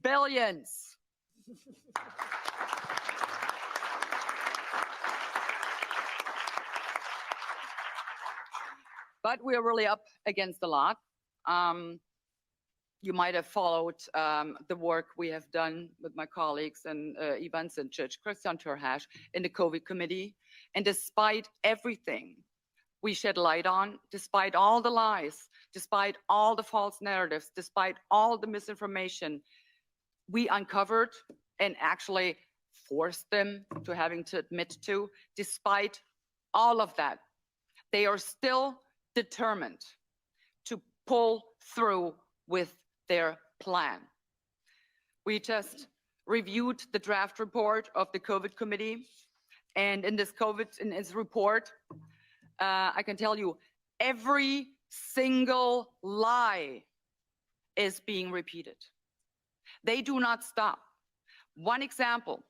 Billions. But we're really up against a lot. You might have followed the work we have done with my colleagues and Ivan Sinčić, Christian Turhash in the COVID committee. And despite everything we shed light on, despite all the lies, despite all the false narratives, despite all the misinformation we uncovered and actually forced them to having to admit to, despite all of that, they are still determined to pull through with their plan. We just reviewed the draft report of the COVID committee, and in this report, I can tell you, every single lie is being repeated. They do not stop. One example,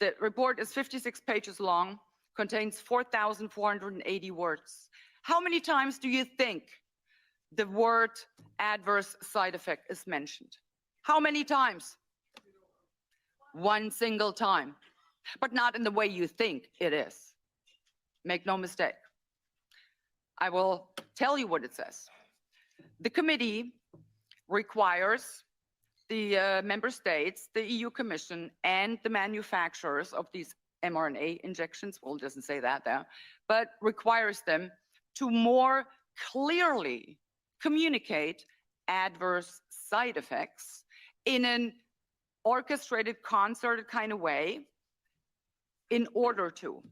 the report is 56 pages long, contains 4,480 words. How many times do you think the word adverse side effect is mentioned? How many times? One single time, but not in the way you think it is. Make no mistake. I will tell you what it says. The committee requires the member states, the EU Commission, and the manufacturers of these mRNA injections, well, it doesn't say that there, but requires them to more clearly communicate adverse side effects in an orchestrated, concerted kind of way in order to,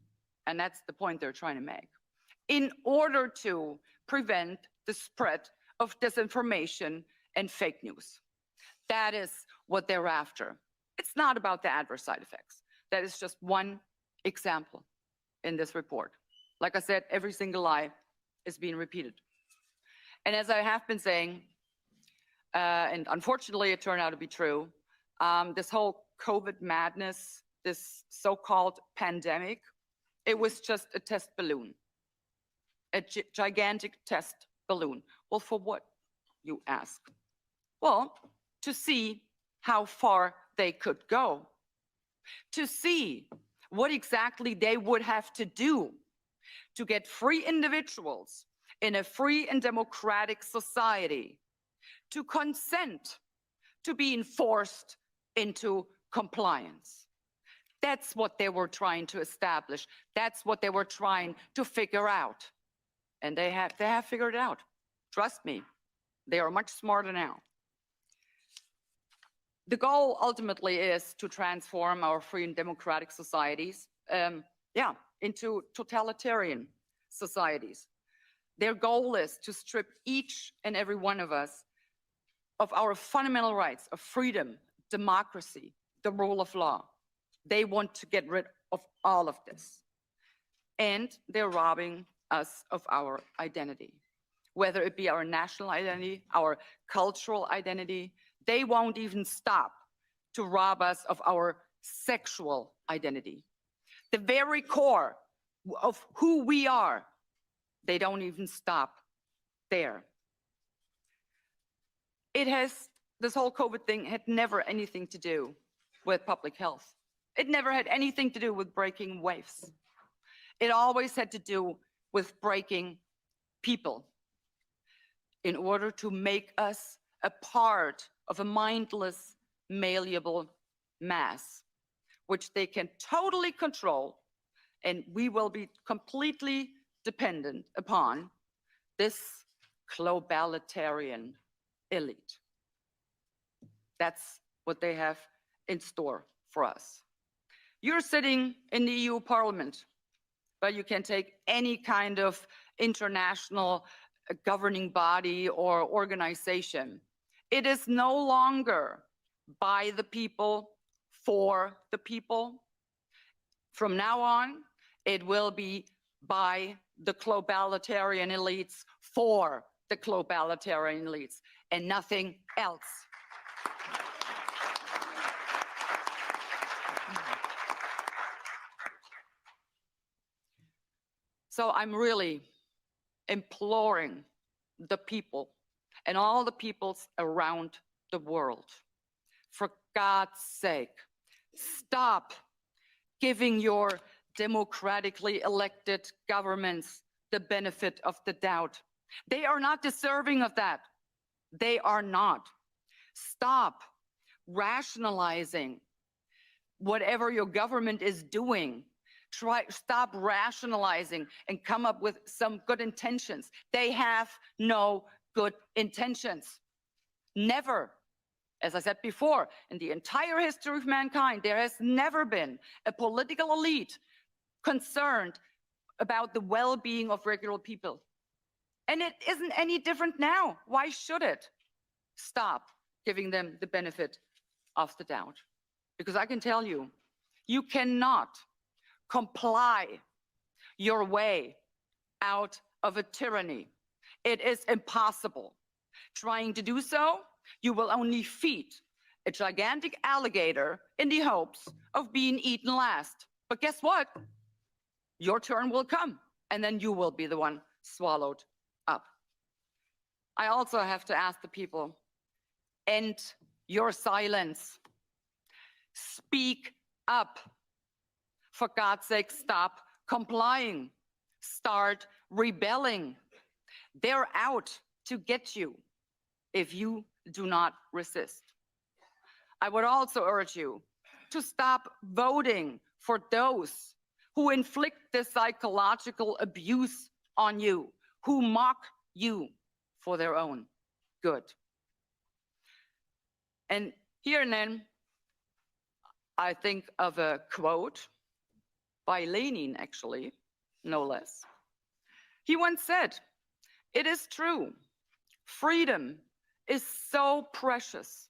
and that's the point they're trying to make, in order to prevent the spread of disinformation and fake news. That is what they're after. It's not about the adverse side effects. That is just one example in this report. Like I said, every single lie is being repeated. And as I have been saying, and unfortunately it turned out to be true, this whole COVID madness, this so-called pandemic, it was just a test balloon, a gigantic test balloon. Well, for what, you ask? Well, to see how far they could go, to see what exactly they would have to do to get free individuals in a free and democratic society to consent to being forced into compliance. That's what they were trying to establish. That's what they were trying to figure out. And they have figured it out. Trust me, they are much smarter now. The goal ultimately is to transform our free and democratic societies, into totalitarian societies. Their goal is to strip each and every one of us of our fundamental rights of freedom, democracy, the rule of law. They want to get rid of all of this. And they're robbing us of our identity, whether it be our national identity, our cultural identity. They won't even stop to rob us of our sexual identity. The very core of who we are, they don't even stop there. This whole COVID thing had never anything to do with public health. It never had anything to do with breaking waves. It always had to do with breaking people in order to make us a part of a mindless, malleable mass, which they can totally control, and we will be completely dependent upon this globalitarian elite. That's what they have in store for us. You're sitting in the EU Parliament, but you can take any kind of international governing body or organization. It is no longer by the people, for the people. From now on, it will be by the globalitarian elites, for the globalitarian elites, and nothing else. So I'm really imploring the people and all the peoples around the world For God's sake, stop giving your democratically elected governments the benefit of the doubt. They are not deserving of that. They are not. Stop rationalizing whatever your government is doing. Stop rationalizing and come up with some good intentions. They have no good intentions. Never. As I said before, in the entire history of mankind, there has never been a political elite concerned about the well-being of regular people. And it isn't any different now. Why should it? Stop giving them the benefit of the doubt. Because I can tell you, you cannot comply your way out of a tyranny. It is impossible. Trying to do so, you will only feed a gigantic alligator in the hopes of being eaten last. But guess what? Your turn will come, and then you will be the one swallowed up. I also have to ask the people, end your silence. Speak up. For God's sake, stop complying. Start rebelling. They're out to get you if you do not resist. I would also urge you to stop voting for those who inflict this psychological abuse on you, who mock you for their own good. And here and then, I think of a quote by Lenin, actually, no less. He once said, "It is true, freedom is so precious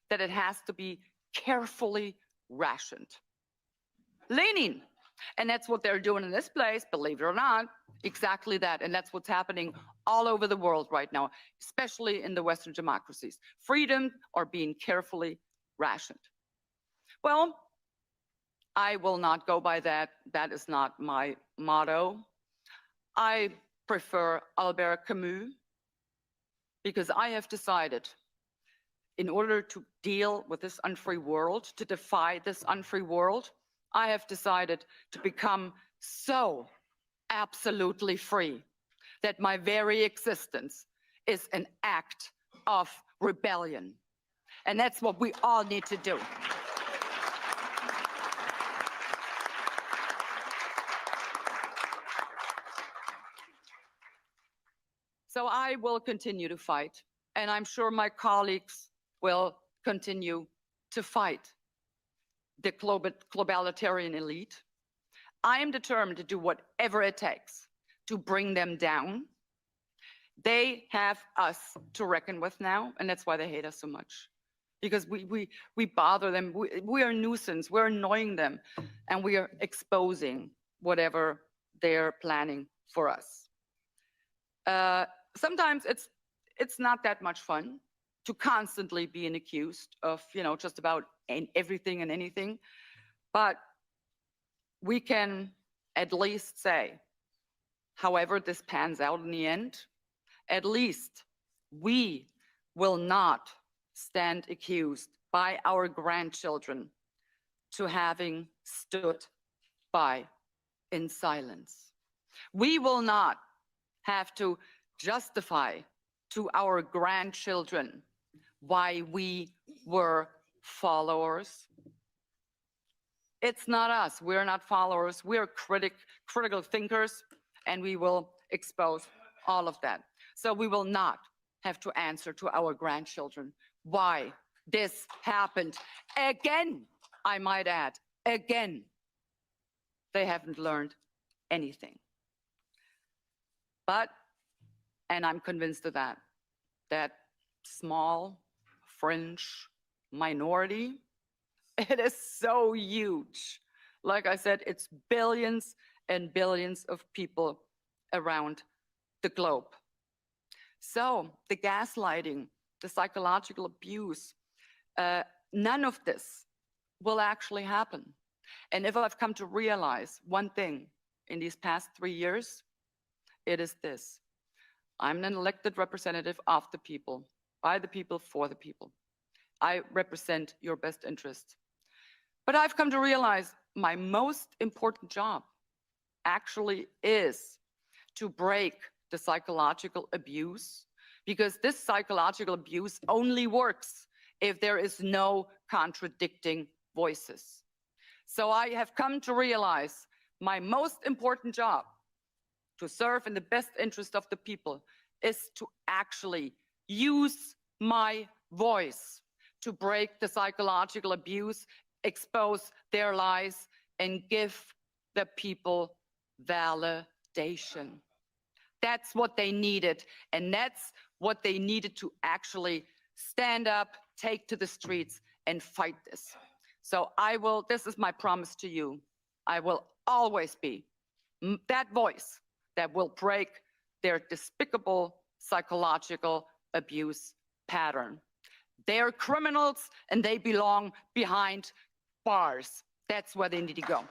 that it has to be carefully rationed." Lenin. And that's what they're doing in this place, believe it or not, exactly that. And that's what's happening all over the world right now, especially in the Western democracies. Freedom are being carefully rationed. Well, I will not go by that. That is not my motto. I prefer Albert Camus because I have decided, in order to deal with this unfree world, to defy this unfree world, I have decided to become so absolutely free that my very existence is an act of rebellion. And that's what we all need to do. So I will continue to fight, and I'm sure my colleagues will continue to fight the globalitarian elite. I am determined to do whatever it takes to bring them down. They have us to reckon with now, and that's why they hate us so much. Because we bother them, we are a nuisance, we're annoying them, and we are exposing whatever they're planning for us. Sometimes it's not that much fun to constantly being accused of, just about everything and anything. But we can at least say, however this pans out in the end, at least we will not stand accused by our grandchildren to having stood by in silence. We will not have to justify to our grandchildren why we were followers. It's not us. We're not followers. We're critical thinkers, and we will expose all of that. So we will not have to answer to our grandchildren why this happened again, I might add, again. They haven't learned anything. But, and I'm convinced of that small fringe minority, it is so huge. Like I said, it's billions and billions of people around the globe. So the gaslighting, the psychological abuse, none of this will actually happen. And if I've come to realize one thing in these past 3 years, it is this: I'm an elected representative of the people, by the people, for the people. I represent your best interest. But I've come to realize my most important job actually is to break the psychological abuse, because this psychological abuse only works if there is no contradicting voices. So I have come to realize my most important job to serve in the best interest of the people is to actually use my voice to break the psychological abuse, expose their lies, and give the people validation. That's what they needed, and that's what they needed to actually stand up, take to the streets, and fight this. So this is my promise to you, I will always be that voice that will break their despicable psychological abuse pattern. They're criminals and they belong behind bars. That's where they need to go.